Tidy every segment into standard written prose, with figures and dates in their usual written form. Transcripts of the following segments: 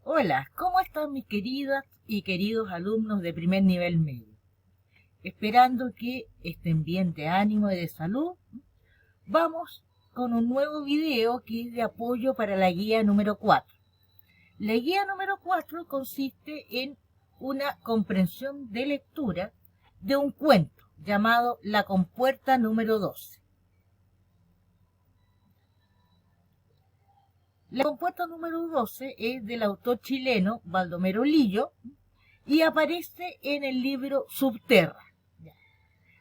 Hola, ¿cómo están mis queridas y queridos alumnos de primer nivel medio? Esperando que estén bien de ánimo y de salud, vamos con un nuevo video que es de apoyo para la guía número 4. La guía número 4 consiste en una comprensión de lectura de un cuento llamado La compuerta número 12. La compuerta número 12 es del autor chileno Baldomero Lillo y aparece en el libro Subterra.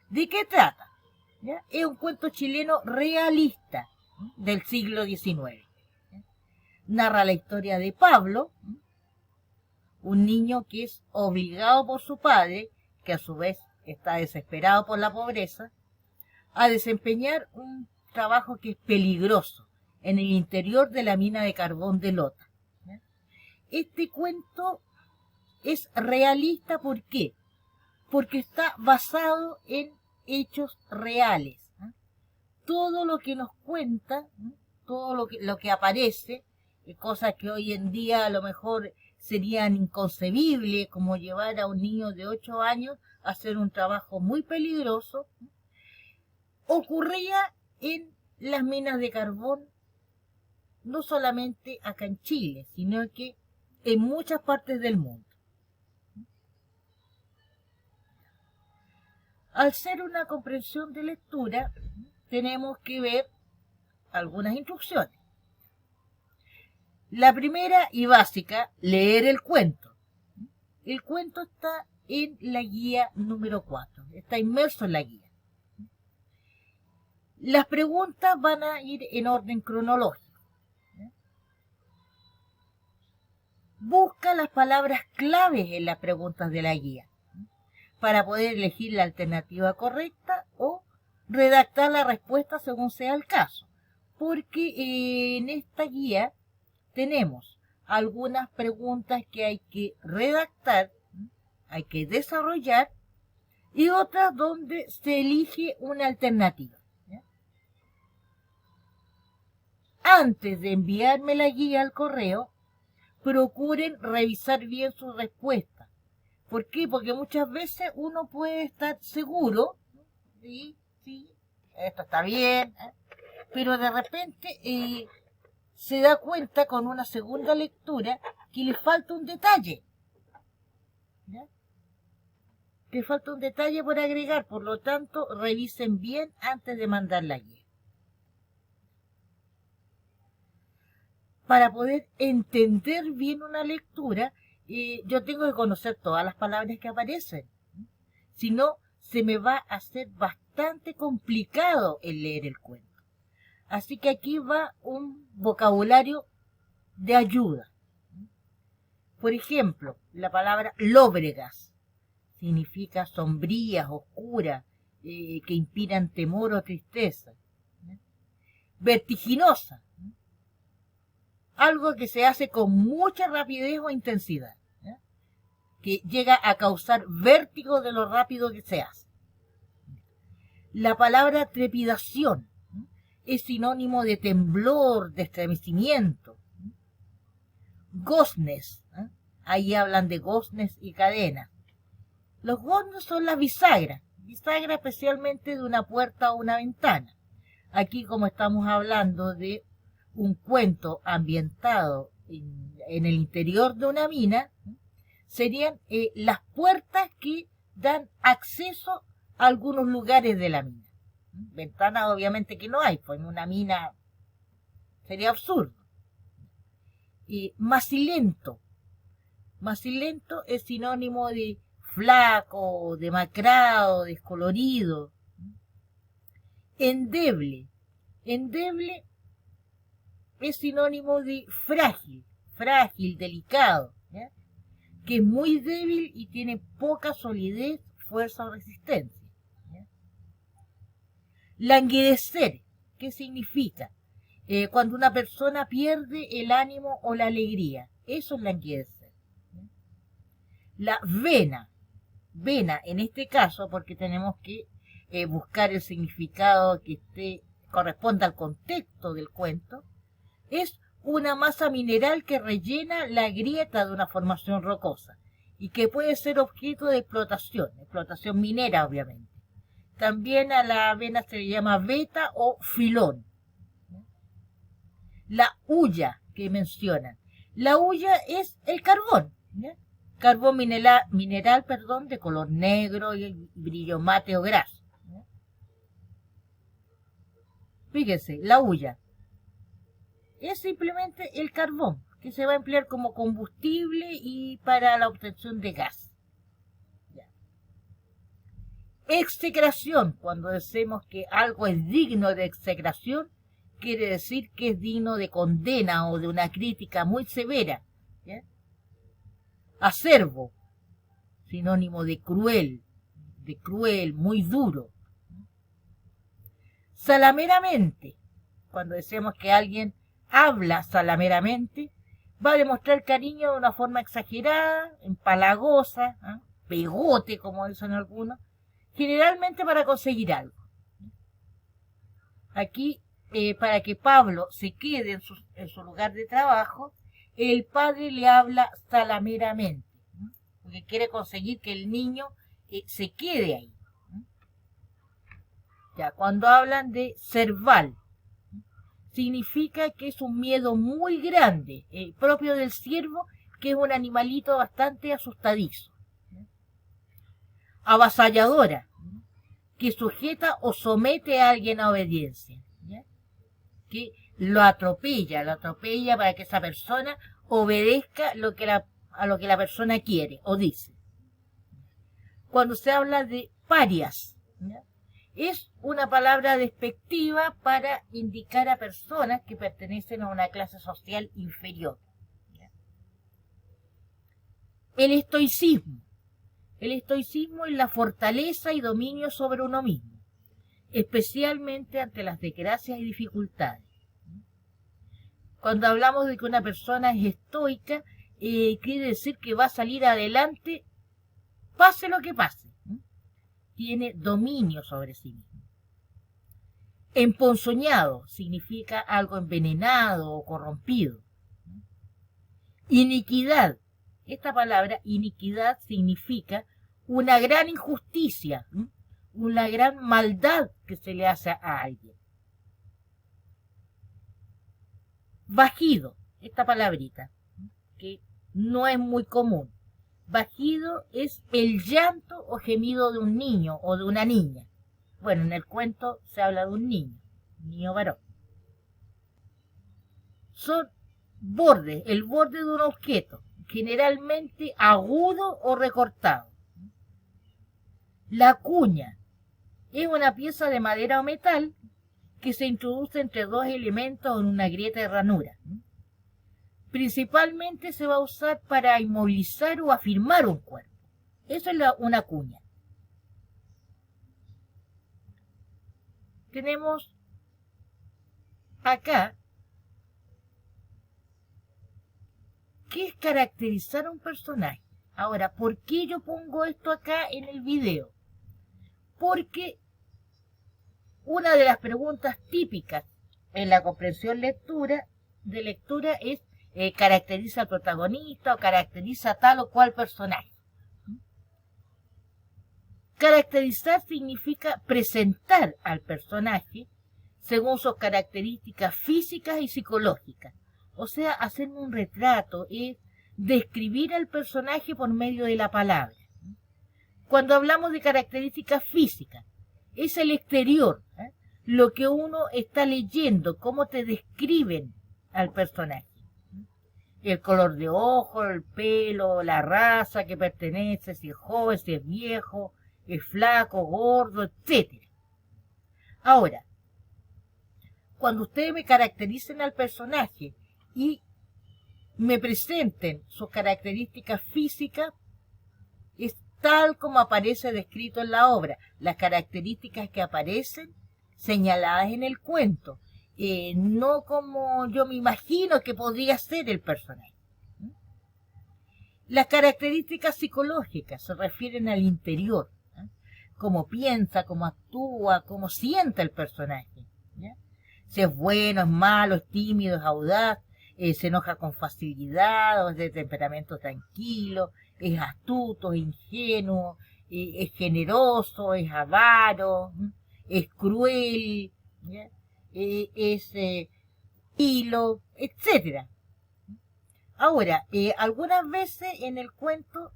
¿De qué trata? Es un cuento chileno realista del siglo XIX. Narra la historia de Pablo, un niño que es obligado por su padre, que a su vez está desesperado por la pobreza, a desempeñar un trabajo que es peligroso en el interior de la mina de carbón de Lota. Este cuento es realista, ¿por qué? Porque está basado en hechos reales. Todo lo que nos cuenta, todo lo que aparece, cosas que hoy en día a lo mejor serían inconcebibles, como llevar a un niño de 8 años a hacer un trabajo muy peligroso, ocurría en las minas de carbón, no solamente acá en Chile, sino que en muchas partes del mundo. Al ser una comprensión de lectura, tenemos que ver algunas instrucciones. La primera y básica, leer el cuento. El cuento está en la guía número 4, está inmerso en la guía. Las preguntas van a ir en orden cronológico. Busca las palabras claves en las preguntas de la guía para poder elegir la alternativa correcta o redactar la respuesta según sea el caso. Porque en esta guía tenemos algunas preguntas que hay que redactar, hay que desarrollar, y otras donde se elige una alternativa. Antes de enviarme la guía al correo, procuren revisar bien sus respuestas. ¿Por qué? Porque muchas veces uno puede estar seguro, sí, esto está bien, pero de repente se da cuenta con una segunda lectura que le falta un detalle. Que falta un detalle por agregar, por lo tanto, revisen bien antes de mandar la guía. Para poder entender bien una lectura, yo tengo que conocer todas las palabras que aparecen. Si no, se me va a hacer bastante complicado el leer el cuento. Así que aquí va un vocabulario de ayuda. Por ejemplo, la palabra lóbregas significa sombrías, oscuras, que inspiran temor o tristeza. Vertiginosa, algo que se hace con mucha rapidez o intensidad, que llega a causar vértigo de lo rápido que se hace. La palabra trepidación es sinónimo de temblor, de estremecimiento. Goznes, ahí hablan de goznes y cadenas. Los goznes son las bisagras especialmente de una puerta o una ventana. Aquí, como estamos hablando de un cuento ambientado en el interior de una mina, serían las puertas que dan acceso a algunos lugares de la mina. Ventanas obviamente que no hay, pues en una mina sería absurdo. Macilento. Macilento es sinónimo de flaco, demacrado, descolorido. Endeble. Endeble es sinónimo de frágil, delicado, que es muy débil y tiene poca solidez, fuerza o resistencia. Languidecer, ¿qué significa? Cuando una persona pierde el ánimo o la alegría, eso es languidecer. La vena en este caso, porque tenemos que buscar el significado que corresponda al contexto del cuento, es una masa mineral que rellena la grieta de una formación rocosa y que puede ser objeto de explotación minera, obviamente. También a la avena se le llama veta o filón. La hulla que mencionan. La hulla es el carbón, ¿ya? Carbón mineral, de color negro y brillo mate o graso. ¿Ya? Fíjense, la hulla es simplemente el carbón que se va a emplear como combustible y para la obtención de gas. ¿Ya? Execración, cuando decimos que algo es digno de execración, quiere decir que es digno de condena o de una crítica muy severa. ¿Ya? Acervo, sinónimo de cruel, muy duro. Salameramente, cuando decimos que alguien habla salameramente, va a demostrar cariño de una forma exagerada, empalagosa, ¿eh? Pegote, como dicen algunos, generalmente para conseguir algo. Aquí, para que Pablo se quede en su lugar de trabajo, el padre le habla salameramente, ¿no? Porque quiere conseguir que el niño se quede ahí. ¿No? Ya, cuando hablan de cerval, significa que es un miedo muy grande, propio del ciervo, que es un animalito bastante asustadizo. ¿No? Avasalladora, ¿no? Que sujeta o somete a alguien a obediencia. ¿Ya? Que lo atropella para que esa persona obedezca a lo que la persona quiere o dice. Cuando se habla de parias, ¿ya? Es una palabra despectiva para indicar a personas que pertenecen a una clase social inferior. ¿Ya? El estoicismo. El estoicismo es la fortaleza y dominio sobre uno mismo, especialmente ante las desgracias y dificultades. Cuando hablamos de que una persona es estoica, quiere decir que va a salir adelante, pase lo que pase. Tiene dominio sobre sí mismo. Emponzoñado significa algo envenenado o corrompido. Iniquidad. Esta palabra, iniquidad, significa una gran injusticia, una gran maldad que se le hace a alguien. Bajido, esta palabrita, que no es muy común. Bajido es el llanto o gemido de un niño o de una niña. Bueno, en el cuento se habla de un niño varón. Son bordes, el borde de un objeto, generalmente agudo o recortado. La cuña es una pieza de madera o metal que se introduce entre dos elementos en una grieta de ranura. Principalmente se va a usar para inmovilizar o afirmar un cuerpo. Eso es una cuña. Tenemos acá, ¿qué es caracterizar a un personaje? Ahora, ¿por qué yo pongo esto acá en el video? Porque una de las preguntas típicas en la comprensión de lectura es caracteriza al protagonista o caracteriza a tal o cual personaje. Caracterizar significa presentar al personaje según sus características físicas y psicológicas. O sea, hacer un retrato es describir al personaje por medio de la palabra. Cuando hablamos de características físicas, es el exterior, lo que uno está leyendo, cómo te describen al personaje. El color de ojo, el pelo, la raza que pertenece, si es joven, si es viejo, es flaco, gordo, etc. Ahora, cuando ustedes me caractericen al personaje y me presenten sus características físicas, es tal como aparece descrito en la obra, las características que aparecen señaladas en el cuento, no como yo me imagino que podría ser el personaje. Las características psicológicas se refieren al interior, cómo piensa, cómo actúa, cómo siente el personaje. ¿Ya? Si es bueno, es malo, es tímido, es audaz, se enoja con facilidad, o es de temperamento tranquilo, es astuto, es ingenuo, es generoso, es avaro, es cruel, ¿ya? Es hilo, etcétera. Ahora, algunas veces en el cuento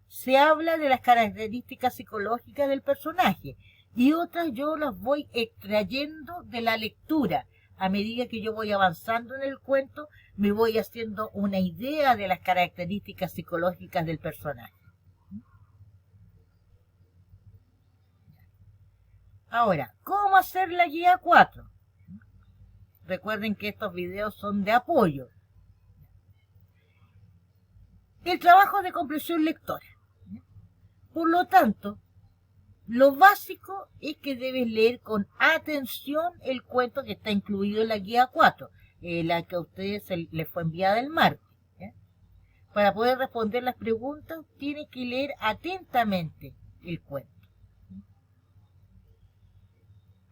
se habla de las características psicológicas del personaje y otras yo las voy extrayendo de la lectura. A medida que yo voy avanzando en el cuento, me voy haciendo una idea de las características psicológicas del personaje. Ahora, ¿cómo hacer la guía 4? Recuerden que estos videos son de apoyo. El trabajo de comprensión lectora. Por lo tanto, lo básico es que debes leer con atención el cuento que está incluido en la guía 4, la que a ustedes les fue enviada el martes. ¿Ya? Para poder responder las preguntas, tienes que leer atentamente el cuento.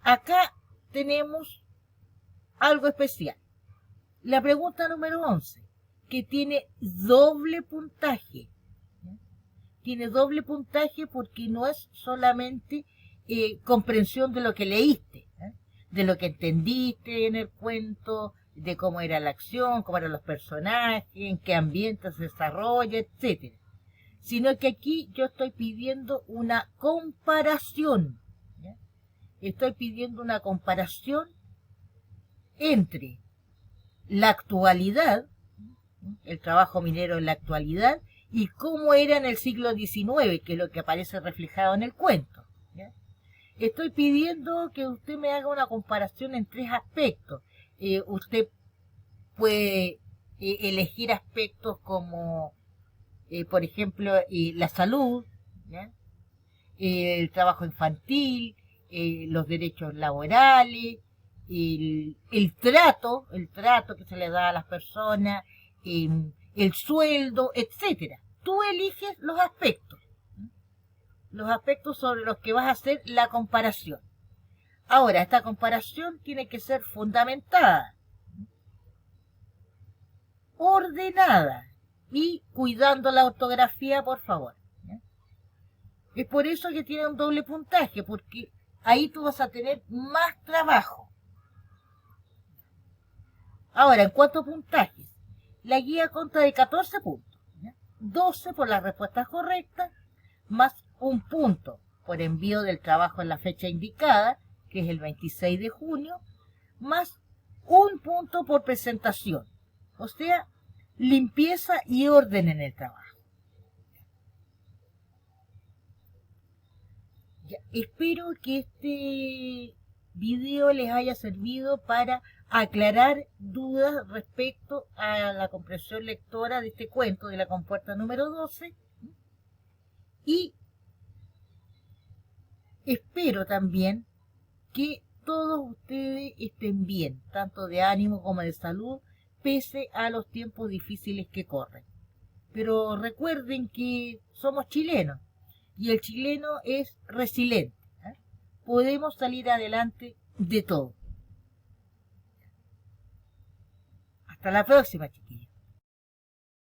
Acá tenemos algo especial. La pregunta número 11, que tiene doble puntaje. Tiene doble puntaje porque no es solamente comprensión de lo que leíste, de lo que entendiste en el cuento, de cómo era la acción, cómo eran los personajes, en qué ambiente se desarrolla, etcétera. Sino que aquí yo estoy pidiendo una comparación. ¿Ya? Estoy pidiendo una comparación entre la actualidad, el trabajo minero en la actualidad, y cómo era en el siglo XIX, que es lo que aparece reflejado en el cuento. ¿Ya? Estoy pidiendo que usted me haga una comparación en 3 aspectos. Usted puede elegir aspectos como, por ejemplo, la salud, ¿ya? El trabajo infantil, los derechos laborales, el trato que se le da a las personas, el sueldo, etcétera. Tú eliges los aspectos sobre los que vas a hacer la comparación. Ahora, esta comparación tiene que ser fundamentada, ordenada y cuidando la ortografía, por favor. Es por eso que tiene un doble puntaje, porque ahí tú vas a tener más trabajo. Ahora, en cuanto a puntajes, la guía consta de 14 puntos. 12 por las respuestas correctas, más un punto por envío del trabajo en la fecha indicada, que es el 26 de junio, más un punto por presentación, o sea, limpieza y orden en el trabajo. Ya, espero que este video les haya servido para aclarar dudas respecto a la comprensión lectora de este cuento de la compuerta número 12 y espero también que todos ustedes estén bien, tanto de ánimo como de salud, pese a los tiempos difíciles que corren. Pero recuerden que somos chilenos y el chileno es resiliente. Podemos salir adelante de todo. Hasta la próxima, chicos.